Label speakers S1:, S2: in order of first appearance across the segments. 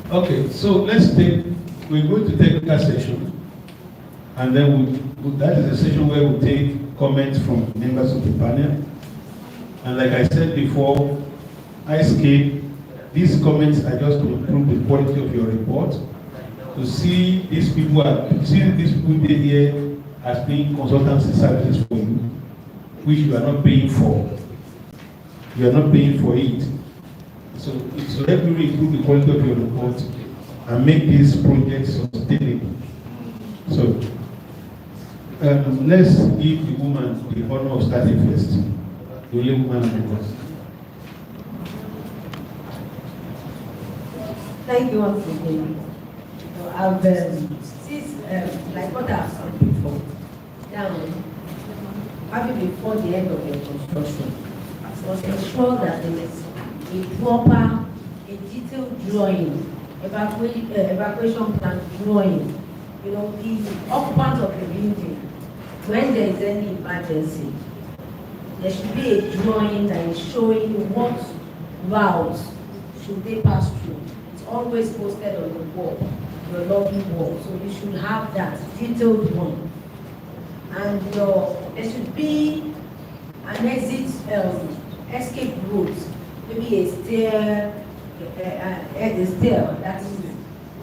S1: Okay, so we're going to take a session, and then that is a session where we'll take comments from members of the panel. And like I said before, these comments are just to improve the quality of your report. To see these people here as being consultancy services for you, which you are not paying for. You are not paying for it. So it's to help you improve the quality of your report and make this project sustainable. So let's give the woman the honor of starting first. The only woman among us.
S2: Thank you once again. I've like what I've said before, having before the end of the construction, was ensure that there is a proper, a detailed drawing, evacuation plan drawing. You know, the occupant of the building, when there is any emergency, there should be a drawing that is showing what routes should they pass through. It's always posted on the wall, your lobby wall, so you should have that detailed one. And there should be an exit escape route, maybe a stair that is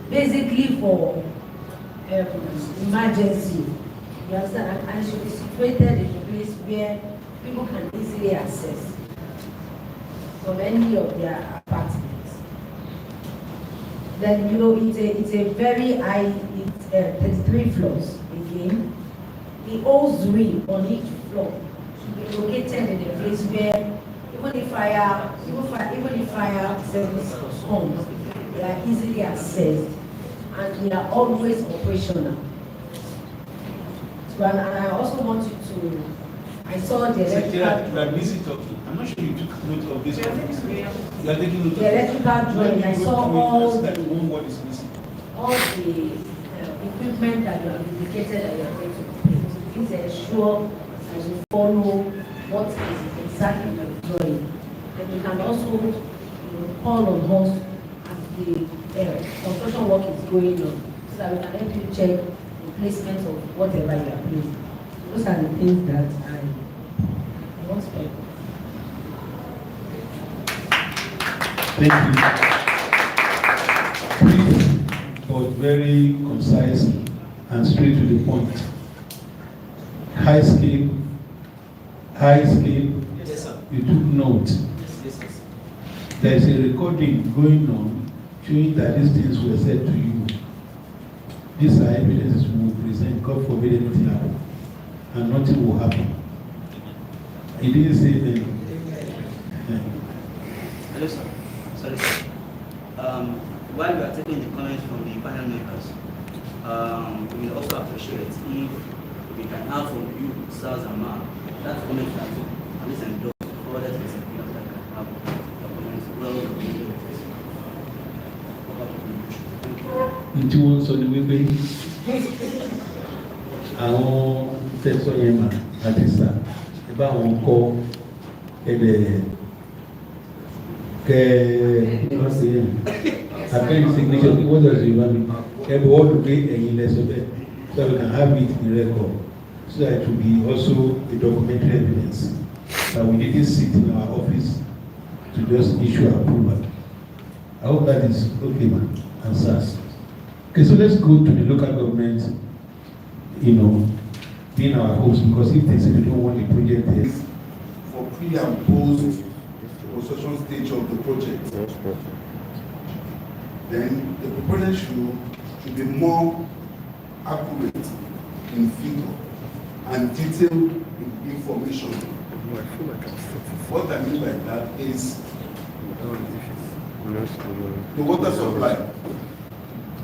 S2: basically for emergency. You understand? And it should be situated in a place where people can easily access from any of their apartments. Then it's a very high, it's 33 floors again. The hosiery on each floor should be located in a place where even if fire service comes, they are easily accessed and they are always operational. So, and I also want you to, I saw the electrical.
S1: You are busy talking. I'm not sure you took note of this. You are taking note of
S2: the electrical drawing. I saw all the equipment that you have indicated that you are going to complete. Please ensure that you follow what is exactly the drawing. And you can also call on us as the construction work is going on, so that we can help you check the placement of whatever you are placing. Those are the things that I want to say.
S1: Thank you. Brief, but very concise and straight to the point. High scale.
S3: Yes, sir.
S1: You took note.
S3: Yes, sir.
S1: There is a recording going on showing that these things were said to you. These are evidences we will present. God forbid anything happen, and nothing will happen. He didn't say anything.
S3: Hello, sir. Sorry, sir. While we are taking the comments from the panel members, we will also appreciate if we can have from you, sirs and ma, that comment that at least endorse for that is that can have comments well.
S1: Ntí wọ́n sọ ni wípé àwọn tẹ̀sán yẹn mà láti sà ẹ bá wọn kọ́ ẹ̀dẹ̀ kẹ́ wọ́n ṣe yẹn àkẹ́yìn signature kí wọ́n sọ̀rọ̀ ìwà mi ẹ bọ̀ wọ́n dùn pé ẹ̀yin lẹ́sọ̀ bẹ́ẹ̀ so we can have it in record so that it will be also a documentary evidence that we didn't sit in our office to just issue approval. I hope that is okay, man, and SARS. Okay, so let's go to the local government, being our host, because if they say they don't want the project there.
S4: For pre and post construction stage of the project, then the proponent should be more accurate in figure and detailed information. What I mean by that is the water supply.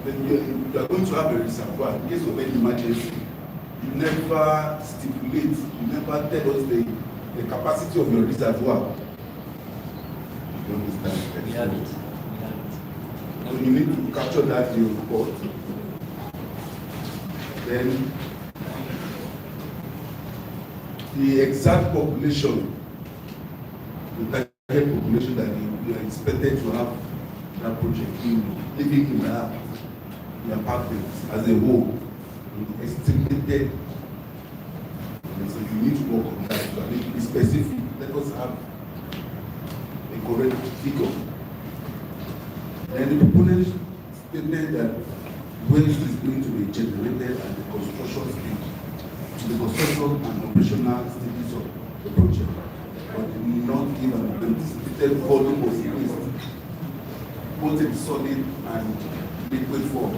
S4: When you are going to have a reservoir in case of any emergency, you never stipulate, you never tell us the capacity of your reservoir. You understand?
S3: We have it.
S4: So you need to capture that in your report. Then the exact population, the target population that you are expected to have that project, living in the apartments as a whole, estimated. And so you need to work on that. So I need to be specific. Let us have a correct figure. And the proponent stated that waste is going to be generated at the construction stage, the construction and operational stages of the project, but will not give an anticipated volume of waste, both in solid and liquid form.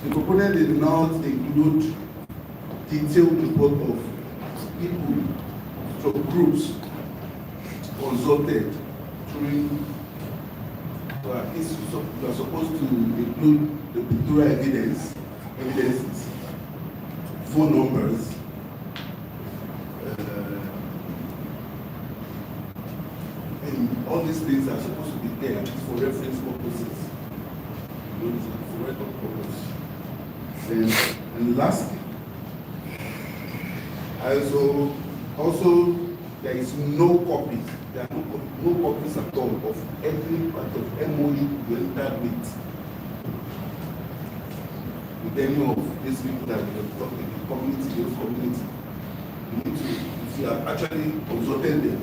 S4: The proponent did not include detailed report of people from groups consulted during. At least you are supposed to include the pictorial evidences, phone numbers, and all these things are supposed to be there for reference purposes, for record purposes. And lastly, also there is no copies. There are no copies at all of every part of MOU you enter with any of these people that we have talked in the community, those community. You need to, if you have actually consulted them,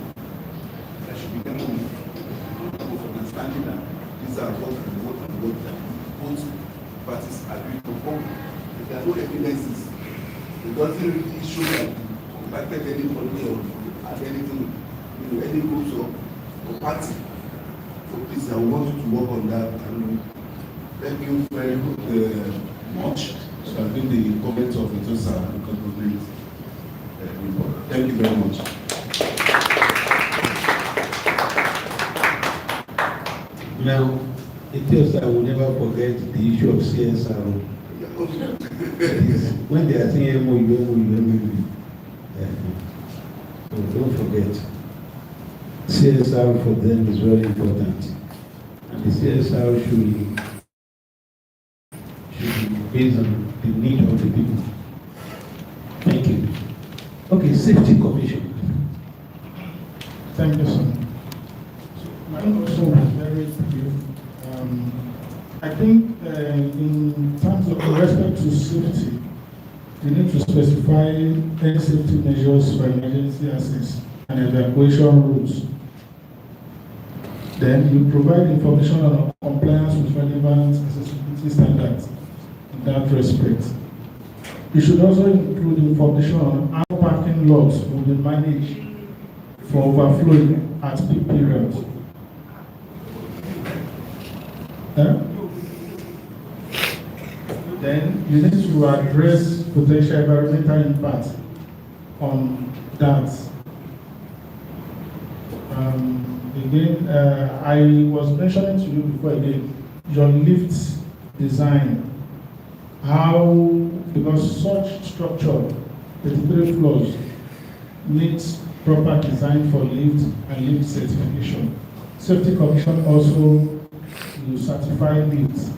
S4: there should be MOU of understanding that these are what that both parties agree upon. If there are no evidences, it doesn't really show that you contacted anybody or had anything. Any groups or party. So please, I want you to work on that, and thank you very much. So I think the comments of the Tosa and government report. Thank you very much.
S1: Now, it tells that I will never forget the issue of CSR. When they are saying MOU. So don't forget. CSR for them is very important, and the CSR should be based on the need of the people. Thank you. Okay, Safety Commission.
S5: Thank you, sir. Mine also was very brief. I think in terms of respect to safety, we need to specify any safety measures for emergency access and evacuation routes. Then you provide information on compliance with relevant accessibility standards in that respect. You should also include information on how parking lots will be managed for overflowing at peak periods. Then you need to address potential environmental impact on that. Again, I was mentioning to you before again, your lift design, because such structure, 33 floors, needs proper design for lift and lift certification. Safety Commission also will certify lifts.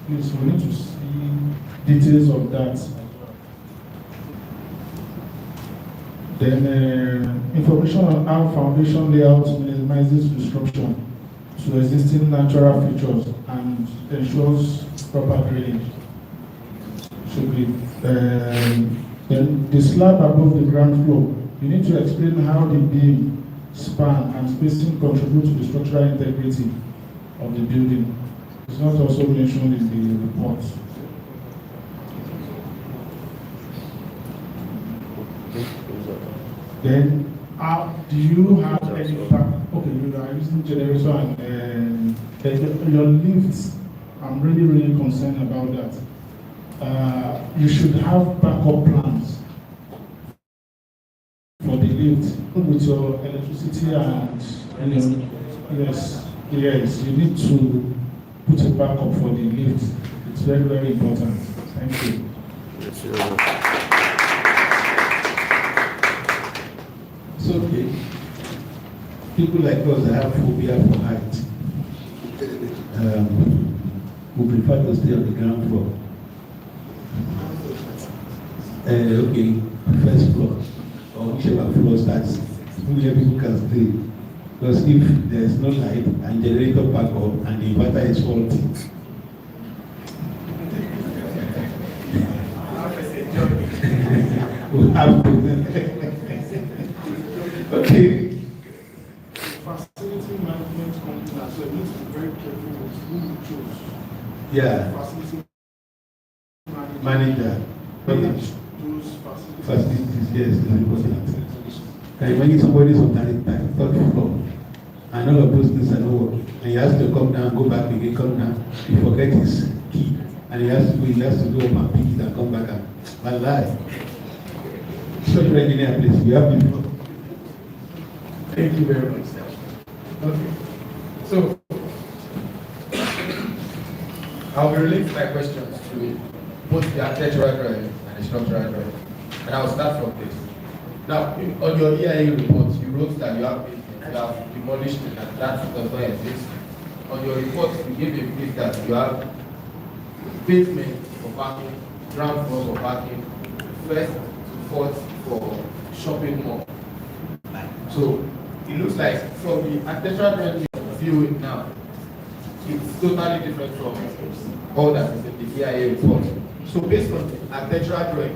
S5: Please, we need to see details of that. Then information on how foundation layout minimizes disruption to existing natural features and ensures proper drainage. Should be then the slab above the ground floor. You need to explain how the beam, span, and spacing contribute to the structural integrity of the building. It's not also mentioned in the report. Then, do you have any okay, you are using generator and your lifts, I'm really concerned about that. You should have backup plans for the lift with your electricity and yes, you need to put a backup for the lift. It's very important. Thank you.
S1: Yes, it's okay. People like us that have phobia for height who prefer to stay on the ground floor. Okay, first floor or whichever floor starts, where people can stay. Because if there is no light and generator back up and the inverter is faulty, we have to. Okay.
S5: Facility management company as well needs to be very careful with who you choose.
S1: Yeah.
S5: Facility
S1: Manager.
S5: manage those facilities.
S1: Facilities, yes, is important. Can you imagine somebody is on the third floor and all of those things are not working? And he has to come down, go back again, come down. He forget his key. And he has to go up and pick it and come back and lie. So engineer, please, we have people.
S6: Thank you very much, sir. Okay. So, I'll be relating my questions to both the architectural drawing and the structural drawing. And I'll start from this. Now, on your EIA report, you wrote that you have demolished it and that does not exist. On your report, you gave a brief that you have pavement for parking, ground floor for parking, first to fourth for shopping mall. So it looks like from the architectural drawing view now, it's totally different from all that is in the EIA report. So based on the architectural drawing,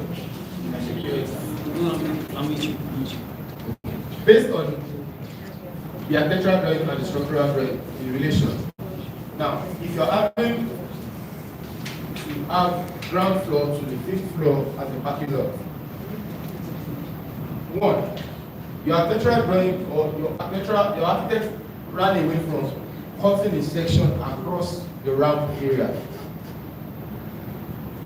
S6: based on the architectural drawing and the structural drawing in relation. Now, if you're having to have ground floor to the 5th floor as a parking lot, one, your architectural drawing or your architect ran away from cutting a section across the ramp area.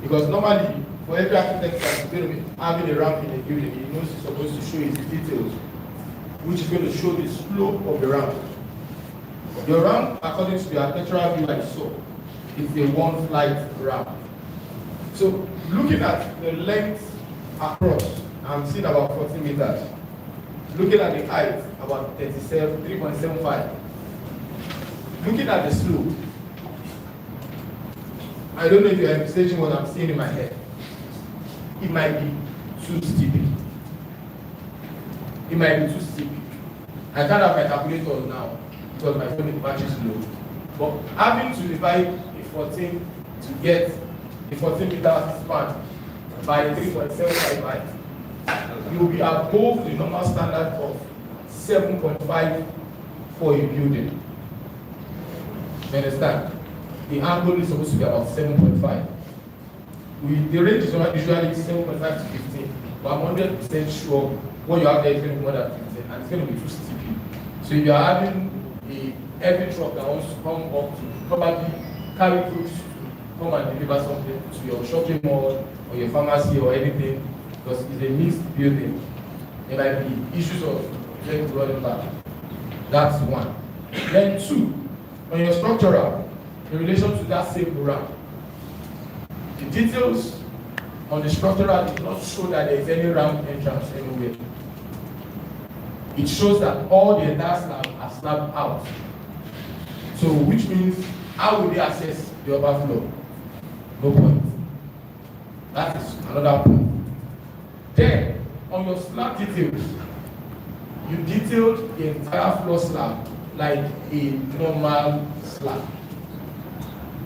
S6: Because normally, for every architect that's going to be having a ramp in a building, he knows he's supposed to show his details, which is going to show the slope of the ramp. Your ramp, according to the architectural view I saw, is a one-flight ramp. So, looking at the length across, I'm seeing about 40 meters. Looking at the height, about 3.75. Looking at the slope, I don't know if you're envisaging what I'm seeing in my head. It might be too steep. It might be too steep. I can't have my calculator now because my phone is battery low. But having to divide a 14 to get a 14 meter span by 3.75 height, you will be above the normal standard of 7.5 for a building. You understand? The angle is supposed to be about 7.5. The range is usually 7.5 to 15, but I'm 100% sure what you have there is going to be more than 15, and it's going to be too steep. So if you are having a heavy truck that wants to come up to probably carry goods to come and deliver something to your shopping mall or your pharmacy or anything, because it's a mixed building, there might be issues of getting running back. That's one. Then two, on your structural, in relation to that same ramp, the details on the structural did not show that there is any ramp entrance anywhere. It shows that all the entire slab are slabbed out. So, which means, how will they access the upper floor? No point. That is another point. Then, on your slab details, you detailed the entire floor slab like a normal slab.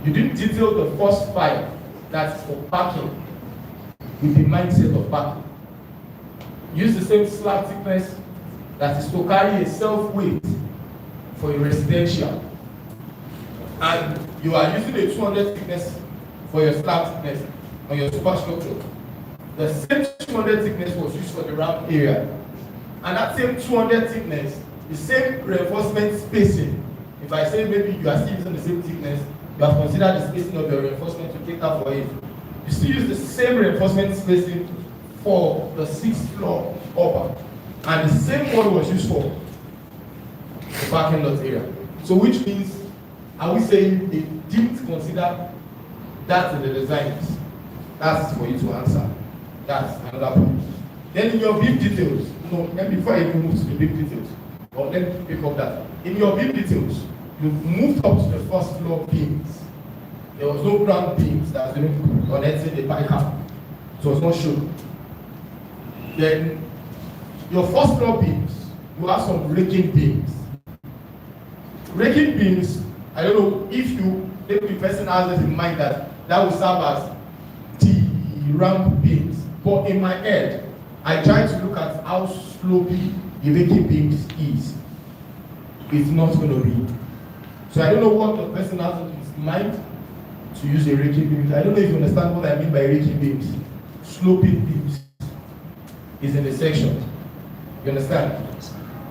S6: You didn't detail the first 5 that's for parking with the mindset of parking. Use the same slab thickness that is to carry a self-weight for a residential. And you are using a 200 thickness for your slab thickness on your superstructure. The same 200 thickness was used for the ramp area. And that same 200 thickness, the same reinforcement spacing. If I say maybe you are still using the same thickness, you have considered the spacing of your reinforcement to cater for it. You still use the same reinforcement spacing for the 6th floor upper. And the same one was used for the parking lot area. So which means, are we saying they didn't consider that in the designs? That's for you to answer. That's another point. Then in your beam details, before I even move to the beam details, or let me pick up that. In your beam details, you moved up to the 1st floor beams. There was no ground beams that was connecting the pipe cap. So it was not shown. Then your 1st floor beams, you have some raking beams. raking beams, I don't know if the person has this in mind that will serve as the ramp beams. But in my head, I try to look at how slopey the raking beams is. It's not going to be. So I don't know what the person has in his mind to use a raking beam. I don't know if you understand what I mean by raking beams. Sloping beams is in the section. You understand?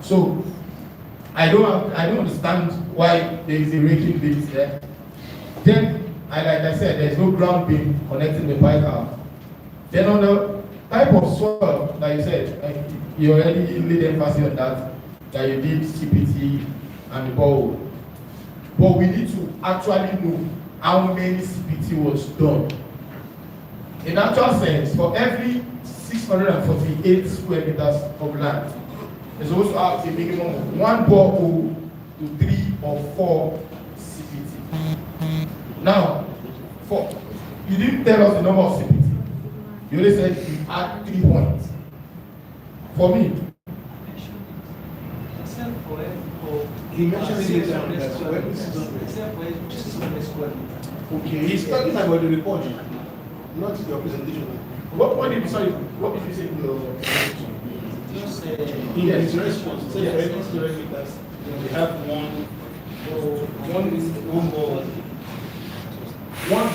S6: So I don't understand why there is a raking beam there. Then, like I said, there is no ground beam connecting the bike arm. Then on the type of soil that you said, you already laid emphasis on that you did CPT and the borehole. But we need to actually know how many CPT was done. In actual sense, for every 648 square meters of land, there's also have a minimum of 1 borehole to 3 or 4 CPT. Now, you didn't tell us the number of CPT. You only said you had 3 points. For me,
S7: he mentioned it on okay, he's talking about the report, not your presentation.
S6: What did you say in your
S7: in his response? He said for every square meters, we have one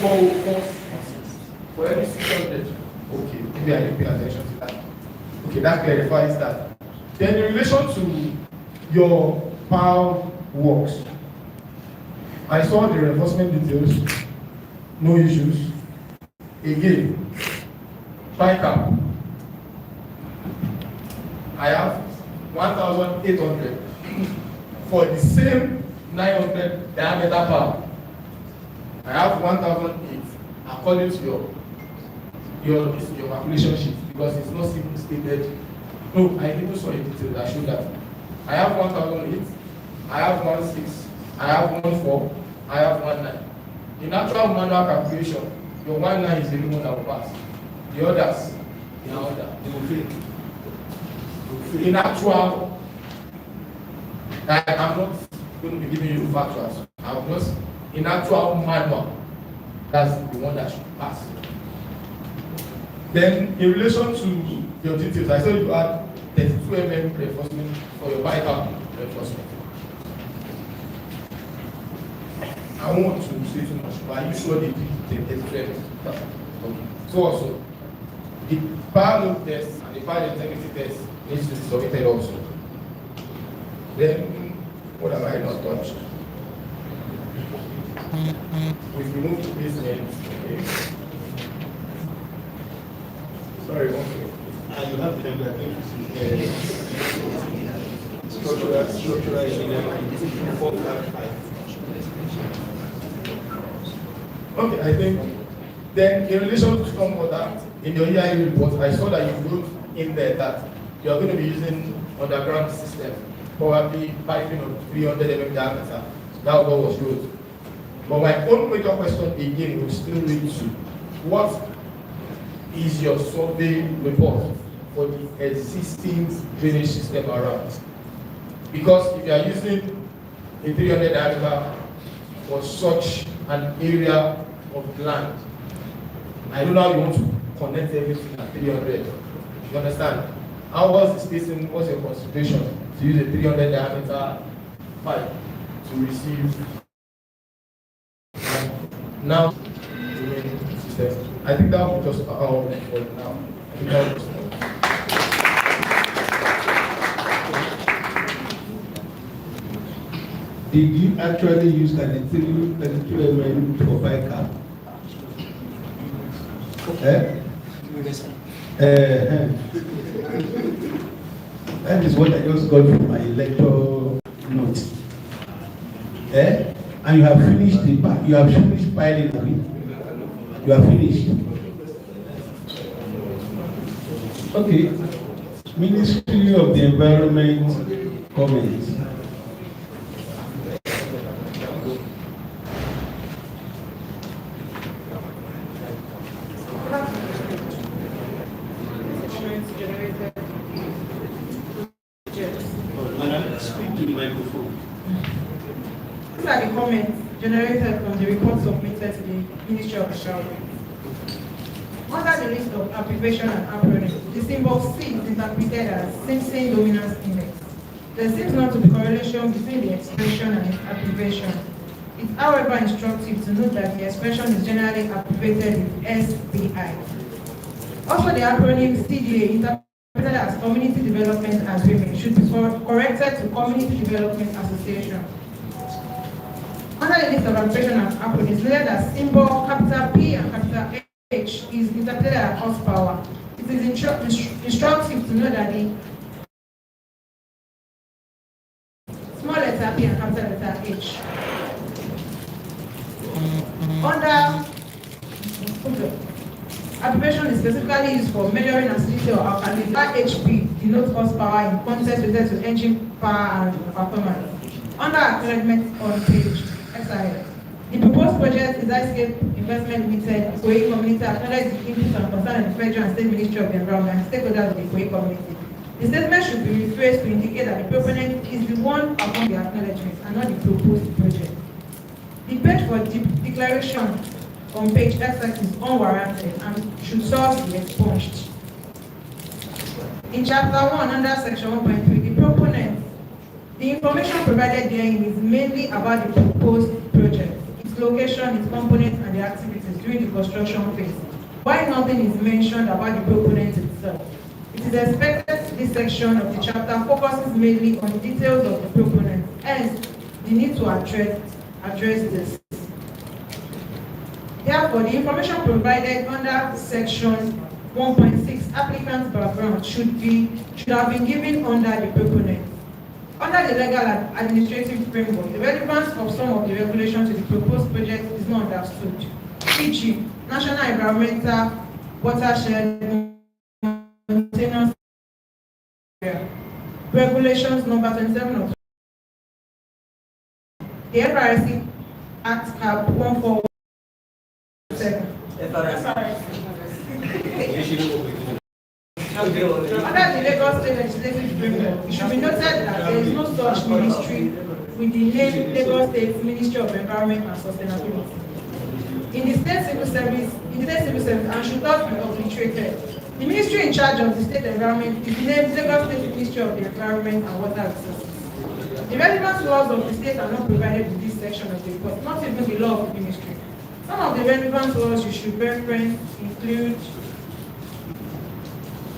S6: ball cost for every 600. Okay, maybe I didn't pay attention to that. Okay, that clarifies that. Then in relation to your power works, I saw the reinforcement details, no issues. Again, bike-up, I have 1,800 for the same 900 diameter power. I have 1,008 according to your calculation sheet, because it's not simply stated. No, I even saw a detail that showed that. I have 1,008, I have 16, I have 14, I have 19. In actual manual calculation, your 19 is the only one that will pass. The others, in order, they will fail. In actual, I'm not going to be giving you factuals. I'm just, in actual manual, that's the one that should pass. Then, in relation to your details, I said you had 32 mm reinforcement for your bike-up reinforcement. I won't want to say too much, but are you sure they did the 32 mm? Okay. So also, the power load test and the power integrity test needs to be submitted also. Then, what have I not touched? We've removed the basement. Okay. Sorry, one second.
S7: you have them that structural engineering, 4, 5.
S6: Okay, I think then in relation to stormwater, in your EIA report, I saw that you wrote in there that you are going to be using underground system, probably piping of 300 mm diameter. That was good. But my own major question again will still lead to what is your survey report for the existing drainage system around? Because if you are using a 300 diameter for such an area of land, I don't know how you want to connect everything at 300. You understand? How was the spacing? What's your consideration to use a 300 diameter pipe to receive now the main system? I think that will just all for now. I think that will just
S1: Did you actually use 32 mm for bike car? That is what I just got from my lecture notes. And you have finished piling it. You are finished. Okay. Ministry of the Environment comments.
S7: Speak to the microphone.
S8: comments generated from the report submitted to the Ministry of Environment. Under the list of abbreviation and acronyms, the symbol C is interpreted as Simpson Dominance Index. There seems not to be correlation between the expression and its abbreviation. It's however instructive to note that the expression is generally abbreviated with SDI. Also, the acronym CDA, interpreted as Community Development Agreement, should be corrected to Community Development Association. Under the list of abbreviation and acronyms, noted that symbol capital P and capital H is interpreted as horsepower. It is instructive to know that the small letter P and capital letter H. Under abbreviation is specifically used for measuring acidity or alkalinity. HP denotes horsepower in context related to engine power and performance. Under acknowledgement on page XIL, the proposed project is Escape Investment Limited, Ikoyi community acknowledge the input and concern of the Federal and State Ministry of the Environment and stakeholders of the Ikoyi community. The statement should be rephrased to indicate that the proponent is the one upon the acknowledgement and not the proposed project. The page for declaration on page XX is unwarranted and should thus be expunged. In chapter 1 under section 1.3, the proponent, the information provided therein is mainly about the proposed project, its location, its components, and the activities during the construction phase. While nothing is mentioned about the proponent itself, it is expected this section of the chapter focuses mainly on the details of the proponent, hence the need to address this. Therefore, the information provided under section 1.6 applicant's background should have been given under the proponent. Under the legal and administrative framework, the relevance of some of the regulations to the proposed project is not understood. E.g., National Environmental Watershed Maintenance Regulations number 27 of the FRC Act Cap 147. Under the Lagos State Legislative Framework, it should be noted that there is no such ministry with the name Lagos State Ministry of Environment and Sustainability. In the state civil service, and should not be obliterated. The ministry in charge of the state environment is named Lagos State Ministry of the Environment and Water Resources. The relevant laws of the state are not provided in this section of the report, not even the law of the ministry. Some of the relevant laws you should reference include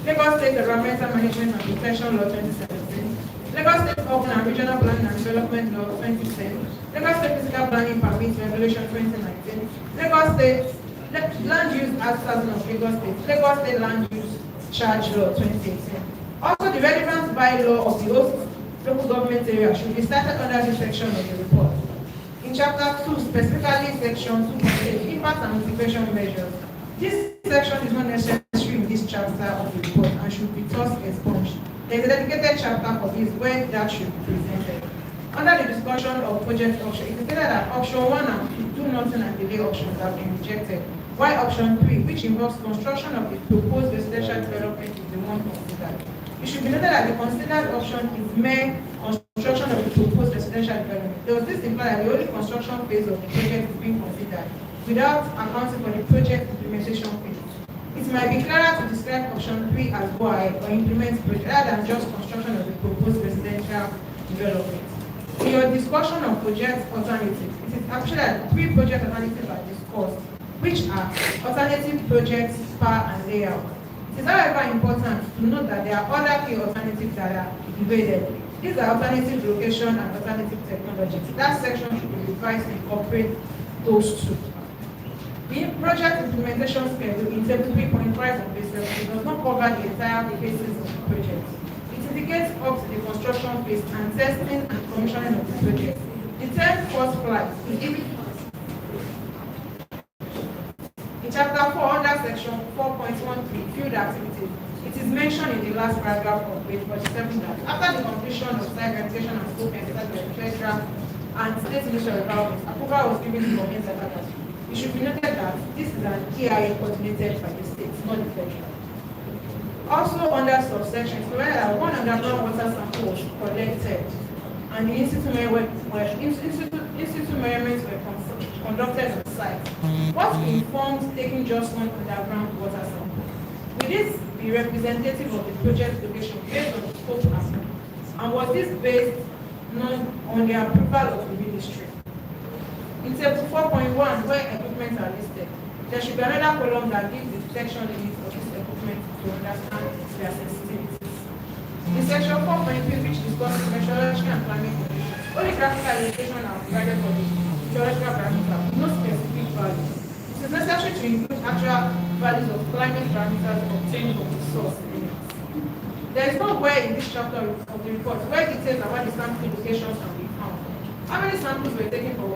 S8: Lagos State Environmental Management and Protection Law 2017, Lagos State Urban and Regional Planning and Development Law 2010, Lagos State Physical Planning Permit Regulation 2019, Lagos State Land Use Act of Lagos State, Lagos State Land Use Charge Law 2018. Also, the relevant bylaw of the host local government area should be started under this section of the report. In chapter 2, specifically section 2.8, impact and mitigation measures. This section is not necessary in this chapter of the report and should be thus expunged. There is a dedicated chapter for this where that should be presented. Under the discussion of project option, it is stated that option 1 and 2 do nothing and delay options have been rejected, while option 3, which involves construction of the proposed residential development, is the one considered. It should be noted that the considered option is mere construction of the proposed residential development. Does this imply that the only construction phase of the project is being considered without accounting for the project implementation phase? It might be clearer to describe option 3 as go ahead or implement project rather than just construction of the proposed residential development. In your discussion of project alternatives, it is actually that 3 project alternatives are discussed, which are alternative projects, power, and layout. It is however important to note that there are other key alternatives that are debated. These are alternative location and alternative technologies. That section should be revised to incorporate those two. The project implementation schedule in table 3.5 of this section does not cover the entire phases of the project. It indicates up to the construction phase and testing and commissioning of the project. The term first flight is given in chapter 4 under section 4.13 field activities. It is mentioned in the last paragraph of page 47 that after the completion of site verification and scope and by the Federal and State Ministry of Environment, approval was given to government secretary. It should be noted that this is an EIA coordinated by the states, not the federal. Also under subsections, provided that 1 underground water sample was collected and the institute measurements were conducted on site. What informs taking just one underground water sample? Will this be representative of the project location based on the scope and was this based on the approval of the ministry? In table 4.1, where equipment are listed, there should be another column that gives the detection limit of this equipment to understand their sensitivities. In section 4.3, which discusses meteorological and climate conditions, only graphical illustration are provided for the meteorological parameters, no specific values. It is necessary to include actual values of climate parameters obtained from the source limits. There is nowhere in this chapter of the report where details about the sample locations can be found. How many samples were taken for the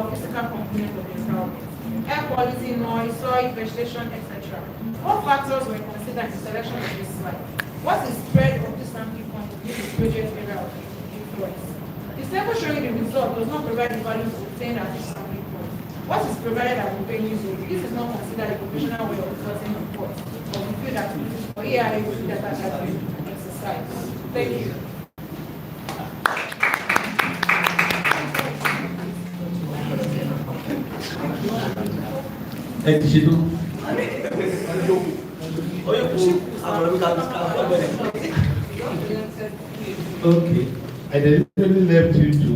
S8: physical component of the environment? Air quality, noise, soil, vegetation, etc. What factors were considered in the selection of this slide? What is spread of this sample quantity in the project area of influence? The table showing the result does not provide the values obtained at this sample point. What is provided at the venue zone? This is not considered a professional way of reporting reports of the field activities for ARA data gathering exercise. Thank you.
S1: Okay, I deliberately left you to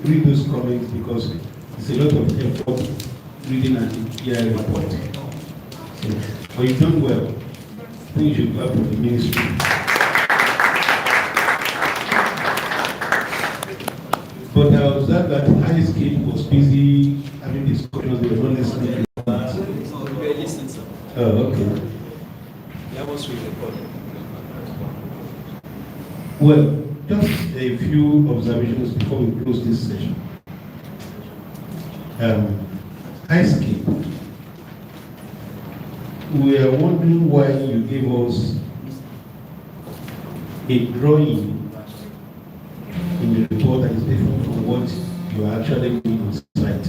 S1: read those comments because it's a lot of effort reading an EI report. So, but you've done well. I think you should clap for the ministry. But I observed that high scale was busy having discussions, they were not listening.
S3: No, we were listening, sir.
S1: Oh, okay.
S3: That was recorded.
S1: Well, just a few observations before we close this session. High scale. We are wondering why you gave us a drawing in the report that is different from what you are actually doing on site.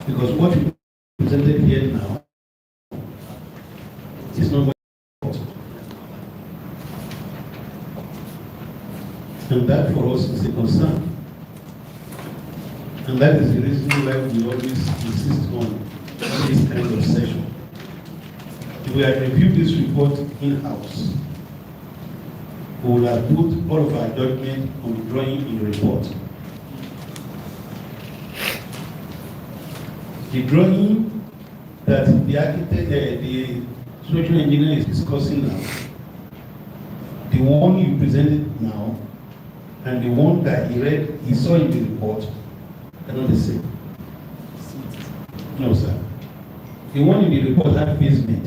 S1: Because what you presented here now is not what you report. And that for us is a concern. And that is the reason why we always insist on this kind of session. If we had reviewed this report in-house, we will have put all of our judgment on the drawing in the report. The drawing that the architect, the structural engineer is discussing now, the one you presented now, and the one that he saw in the report are not the same. No, sir. The one in the report had basement.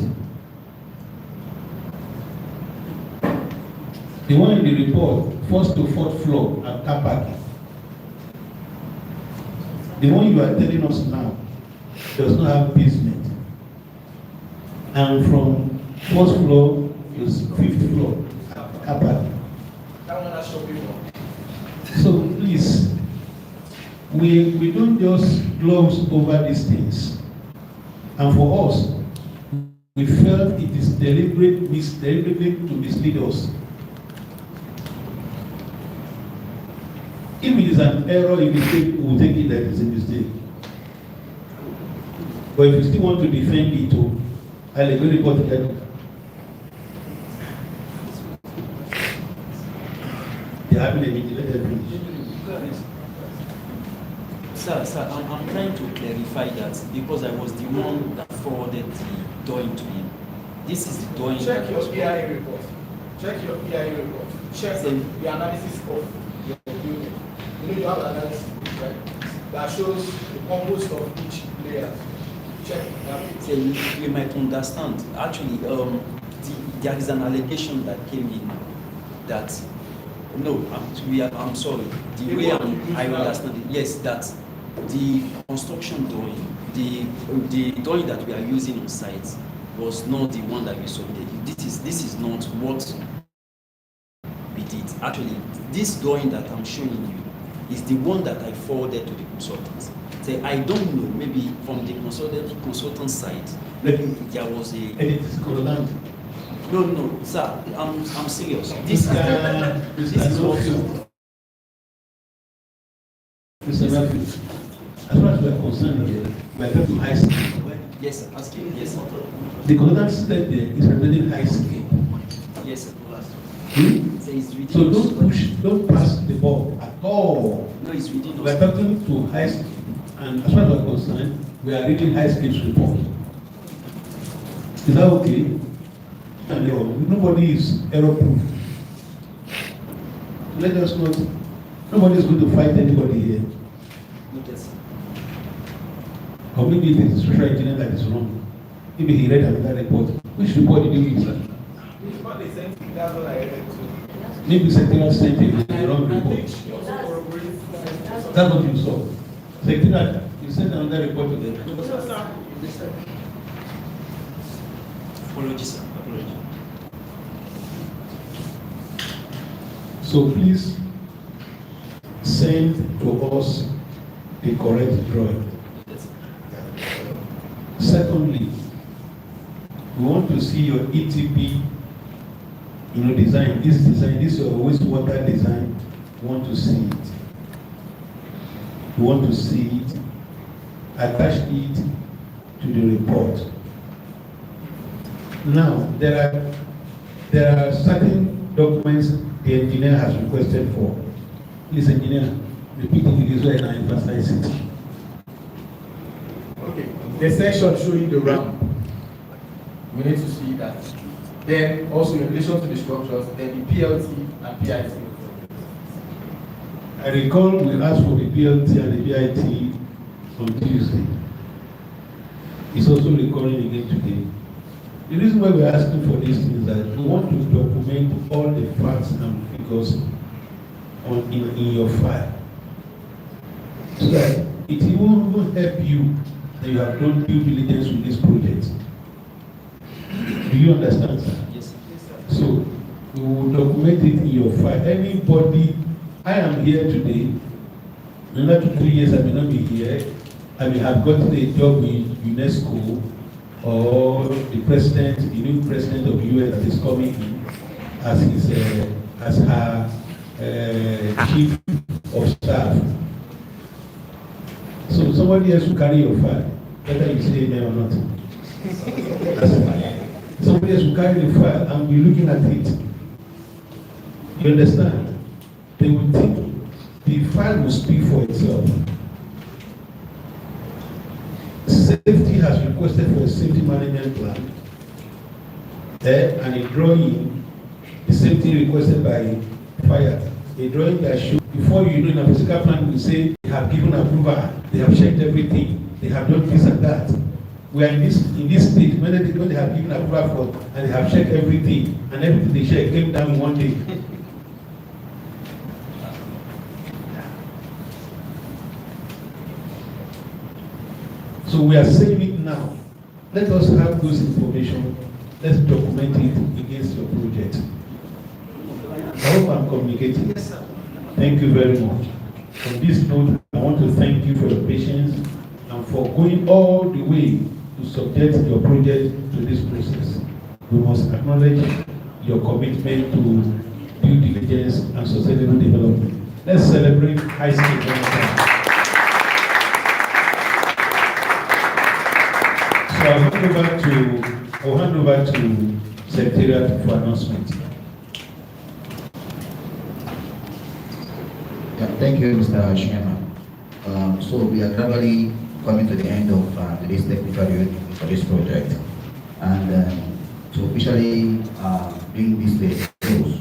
S1: The one in the report, first to fourth floor at car parking. The one you are telling us now does not have basement. And from first floor to fifth floor at car parking.
S6: That one has shopping mall.
S1: So please, we don't just gloss over these things. And for us, we felt it is deliberately to mislead us. If it is an error in mistake, we will take it that it's a mistake. But if you still want to defend it, I'll agree report that. They haven't let
S3: Sir, I'm trying to clarify that because I was the one that forwarded the drawing to him. This is the drawing.
S6: Check your EIA report. Check your EIA report. Check the analysis of your building. You know you have an analysis, right? That shows the compost of each layer. Check that.
S3: So you might understand. Actually, there is an allegation that came in that I'm sorry. The way I understand it, yes, that the construction drawing, the drawing that we are using on site was not the one that we submitted. This is not what we did. Actually, this drawing that I'm showing you is the one that I forwarded to the consultants. So I don't know, maybe from the consultant side, maybe there was a.
S1: And it is Coroland.
S3: No, sir. I'm serious. This is what you.
S1: Mr. Matthews, as far as we are concerned here, we are talking high scale.
S3: Yes, sir. Asking. Yes, sir.
S1: The consultant step there is representing high scale.
S3: Yes, sir.
S1: So don't pass the ball at all.
S3: No, it's within
S1: We are talking to high scale, and as far as we are concerned, we are reading high scale report. Is that okay? And nobody is error proof. Let us not. Nobody is going to fight anybody here.
S3: Yes.
S1: Or maybe it is social engineer that is wrong. Maybe he read another report. Which report did you read, sir?
S6: Which one they sent me, that's what I read to.
S1: Maybe Secretariat sent you the wrong report. That's what you saw. Secretariat, you sent another report to them.
S3: Apologies, sir. Apologies.
S1: So please send to us the correct drawing. Secondly, we want to see your ETP, design. This is your wastewater design. We want to see it. We want to see it. Attach it to the report. Now, there are certain documents the engineer has requested for. Please, engineer, repeat it this way and I emphasize it.
S6: Okay, the section showing the ramp. We need to see that. Then also in relation to the structures, then the PLT and PIT.
S1: I recall we asked for the PLT and the PIT on Tuesday. It's also recalling again today. The reason why we're asking for this is that we want to document all the facts and figures in your file. So that it will help you that you have done due diligence with this project. Do you understand, sir?
S3: Yes, sir.
S1: So we will document it in your file. Anybody, I am here today. In another 2-3 years, I may not be here. I may have gotten a job in UNESCO, or the new president of the US that is coming in as her chief of staff. So somebody else will carry your file, whether you say amen or not. That's fine. Somebody else will carry the file and be looking at it. You understand? They will think the file will speak for itself. Safety has requested for a safety management plan, and a drawing, the safety requested by fire, a drawing that shows, before you know, in a physical plan, we say they have given approval, they have checked everything, they have done this and that. We are in this state when they have given approval for, and they have checked everything, and everything they checked came down in one day. So we are saying it now. Let us have those information. Let's document it against your project. I hope I'm communicating.
S3: Yes, sir.
S1: Thank you very much. On this note, I want to thank you for your patience and for going all the way to subject your project to this process. We must acknowledge your commitment to due diligence and sustainable development. Let's celebrate high school. So I'll hand over to Secretariat for announcement.
S9: Yeah, thank you, Mr. Chairman. So we are gradually coming to the end of today's technical review for this project. And to officially bring this day to close,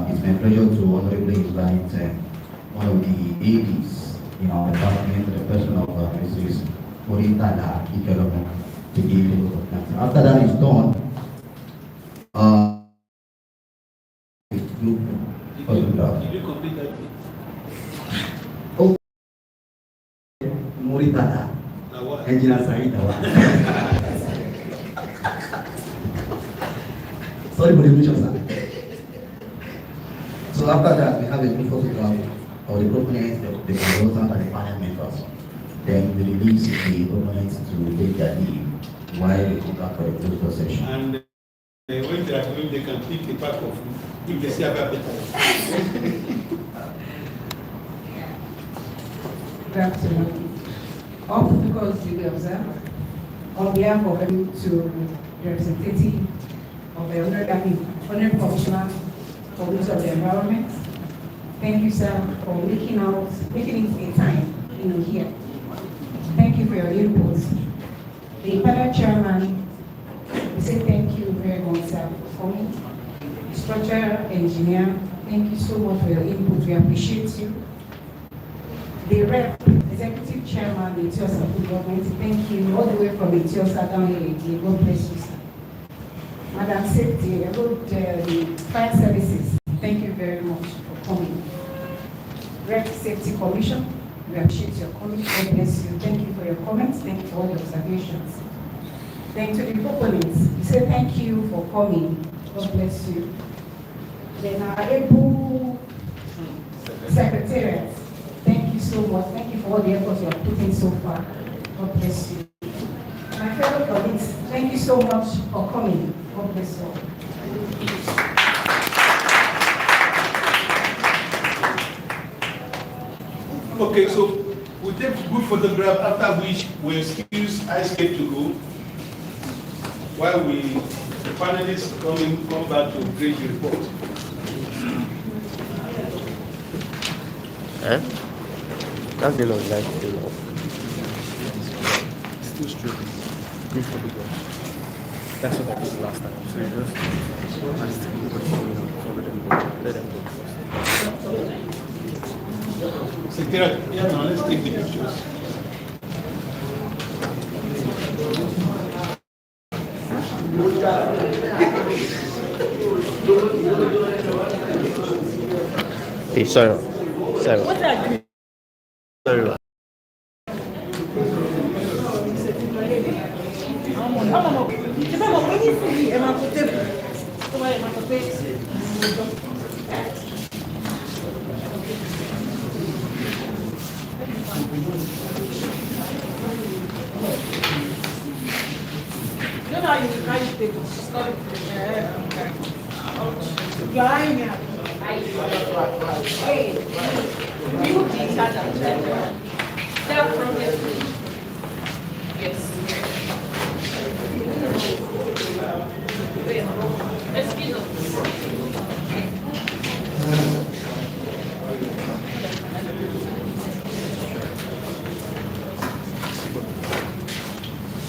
S9: it's my pleasure to honorably invite one of the ADs in our department, the person of Mrs. Moritana Ikelomo, to give you the plans. After that is done,
S1: Did you complete that?
S9: Oh, Moritana, Engineer Said. Sorry for the mission, sir. So after that, we have a group photograph of the proponents, the consultant, and the panel members. Then we release the proponents to take their leave while we come back for a closed session.
S1: And when they if they can pick a pack of food, if they see a better.
S10: Good afternoon. All because you will observe, on behalf of them to the representative of the Honorable Commissioner for Use of the Environment, thank you, sir, for making it a time here. Thank you for your input. The panel chairman, we say thank you very much, sir, for coming. Structural engineer, thank you so much for your input. We appreciate you. The rep, executive chairman, the Etiosa Food Government, thank you all the way from Etiosa down here again. God bless you, sir. Madam Safety, the fire services, thank you very much for coming. Rep Safety Commission, we appreciate your comments. God bless you. Thank you for your comments. Thank you for all the observations. Then to the proponents, we say thank you for coming. God bless you. Then our able secretariat, thank you so much. Thank you for all the efforts you have put in so far. God bless you. My fellow colleagues, thank you so much for coming. God bless you all.
S1: Okay, so we take a good photograph, after which we excuse Escape to go, while the panelists come back to grade the report.
S11: That's the long life.
S12: It's too straight. Good photograph. That's what I did last time. So you just ask everybody follow them go. Let them go first.
S1: Secretary, yeah, now let's take the pictures.
S11: Hey, sorry. Sorry. Sorry.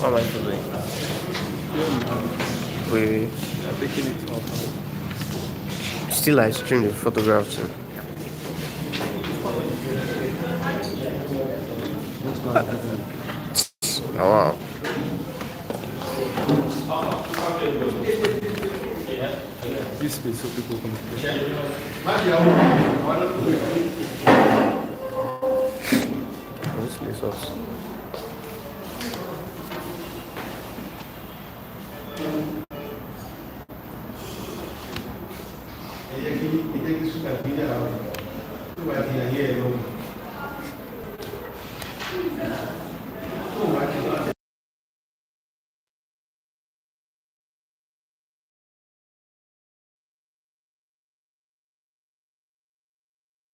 S11: What am I doing? We
S12: are taking it off.
S11: Still I stream the photographs. Oh, wow.
S12: This space so people can
S11: This place also.
S1: Oh,